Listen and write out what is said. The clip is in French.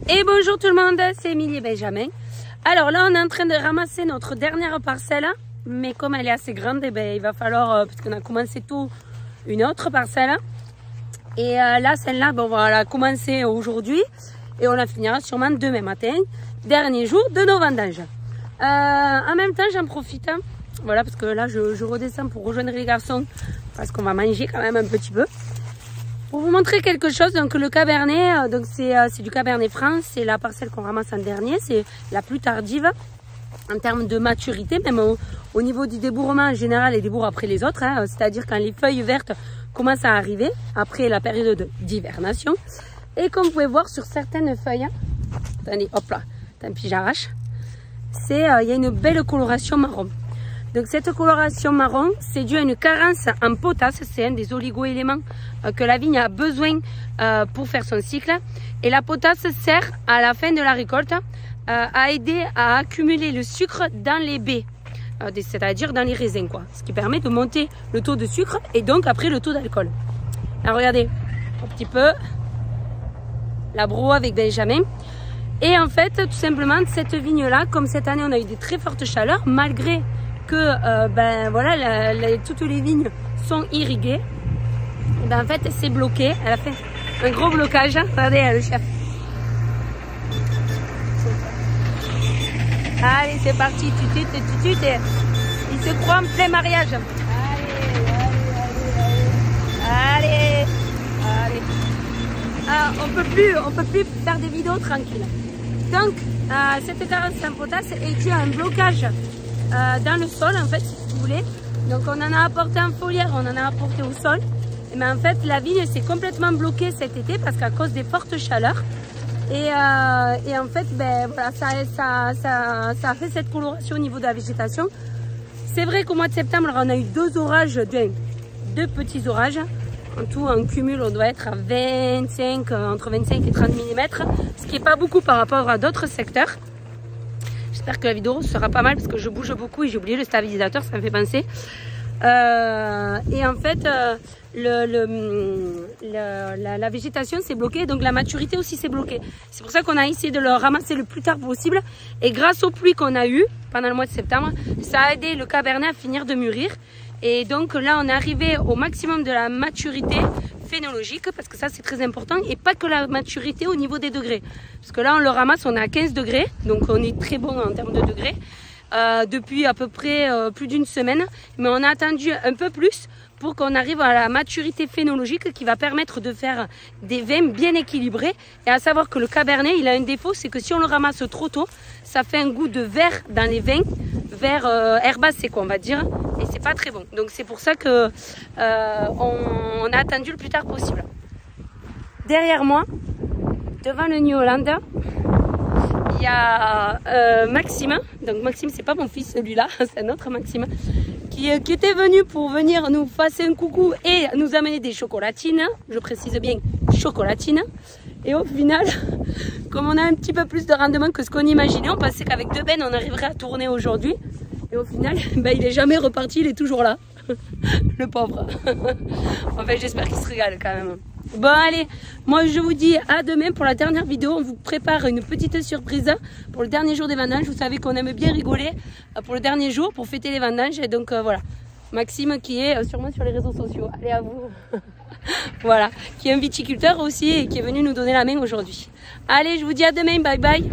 Et bonjour tout le monde, c'est Émilie et Benjamin. Alors là, on est en train de ramasser notre dernière parcelle, mais comme elle est assez grande, eh ben, il va falloir, parce qu'on a commencé tôt, une autre parcelle. Et là, celle-là, bon, on va la commencer aujourd'hui et on la finira sûrement demain matin, dernier jour de nos vendanges. En même temps, j'en profite, voilà, parce que là, je redescends pour rejoindre les garçons, parce qu'on va manger quand même un petit peu. Pour vous montrer quelque chose, donc le Cabernet, donc c'est du Cabernet Franc, c'est la parcelle qu'on ramasse en dernier, c'est la plus tardive en termes de maturité, même au niveau du débourrement en général, elle débourre après les autres, hein, c'est-à-dire quand les feuilles vertes commencent à arriver, après la période d'hivernation. Et comme vous pouvez voir sur certaines feuilles, attendez, hop là, tant pis j'arrache, il y a une belle coloration marron. Donc cette coloration marron, c'est dû à une carence en potasse, c'est un des oligo-éléments que la vigne a besoin pour faire son cycle. Et la potasse sert à la fin de la récolte à aider à accumuler le sucre dans les baies, c'est-à-dire dans les raisins, quoi. Ce qui permet de monter le taux de sucre et donc après le taux d'alcool. Alors regardez, un petit peu la brouille avec Benjamin. Et en fait, tout simplement, cette vigne-là, comme cette année on a eu des très fortes chaleurs, malgré que ben voilà, toutes les vignes sont irriguées, et ben en fait c'est bloqué, elle a fait un gros blocage. Regardez le chef. Allez, c'est parti, tutut, et il se croit en plein mariage. Allez. Ah, on peut plus faire des vidéos tranquilles. Donc cette carence en potasse est due à un blocage dans le sol, en fait, si vous voulez. Donc on en a apporté en foliaire, on en a apporté au sol. Mais en fait la vigne s'est complètement bloquée cet été parce qu'à cause des fortes chaleurs. Et en fait, ben voilà, ça a fait cette coloration au niveau de la végétation. C'est vrai qu'au mois de septembre, on a eu deux petits orages. En tout, en cumul, on doit être à entre 25 et 30 mm, ce qui n'est pas beaucoup par rapport à d'autres secteurs. J'espère que la vidéo sera pas mal parce que je bouge beaucoup et j'ai oublié le stabilisateur, ça me fait penser. Et en fait, la végétation s'est bloquée, donc la maturité aussi s'est bloquée. C'est pour ça qu'on a essayé de le ramasser le plus tard possible. Et grâce aux pluies qu'on a eues pendant le mois de septembre, ça a aidé le Cabernet à finir de mûrir. Et donc là, on est arrivé au maximum de la maturité phénologique, parce que ça c'est très important, et pas que la maturité au niveau des degrés. Parce que là, on le ramasse, on est à 15 degrés, donc on est très bon en termes de degrés. Depuis à peu près plus d'une semaine, mais on a attendu un peu plus pour qu'on arrive à la maturité phénologique qui va permettre de faire des vins bien équilibrés. Et à savoir que le Cabernet, il a un défaut, c'est que si on le ramasse trop tôt, ça fait un goût de vert dans les vins, vert herbacé quoi, on va dire, et c'est pas très bon. Donc c'est pour ça que on a attendu le plus tard possible. Derrière moi, devant le New Holland, il y a Maxime. Donc Maxime, c'est pas mon fils celui-là, c'est un autre Maxime qui était venu pour venir nous passer un coucou et nous amener des chocolatines. Je précise bien chocolatines. Et au final, comme on a un petit peu plus de rendement que ce qu'on imaginait, on pensait qu'avec 2 bennes on arriverait à tourner aujourd'hui. Et au final, ben, il est jamais reparti, il est toujours là. Le pauvre. Enfin, j'espère qu'il se régale quand même. Bon allez, moi je vous dis à demain pour la dernière vidéo. On vous prépare une petite surprise pour le dernier jour des vendanges. Vous savez qu'on aime bien rigoler pour le dernier jour, pour fêter les vendanges. Et donc voilà, Maxime qui est sûrement sur les réseaux sociaux. Allez à vous. Voilà, qui est un viticulteur aussi et qui est venu nous donner la main aujourd'hui. Allez, je vous dis à demain, bye bye.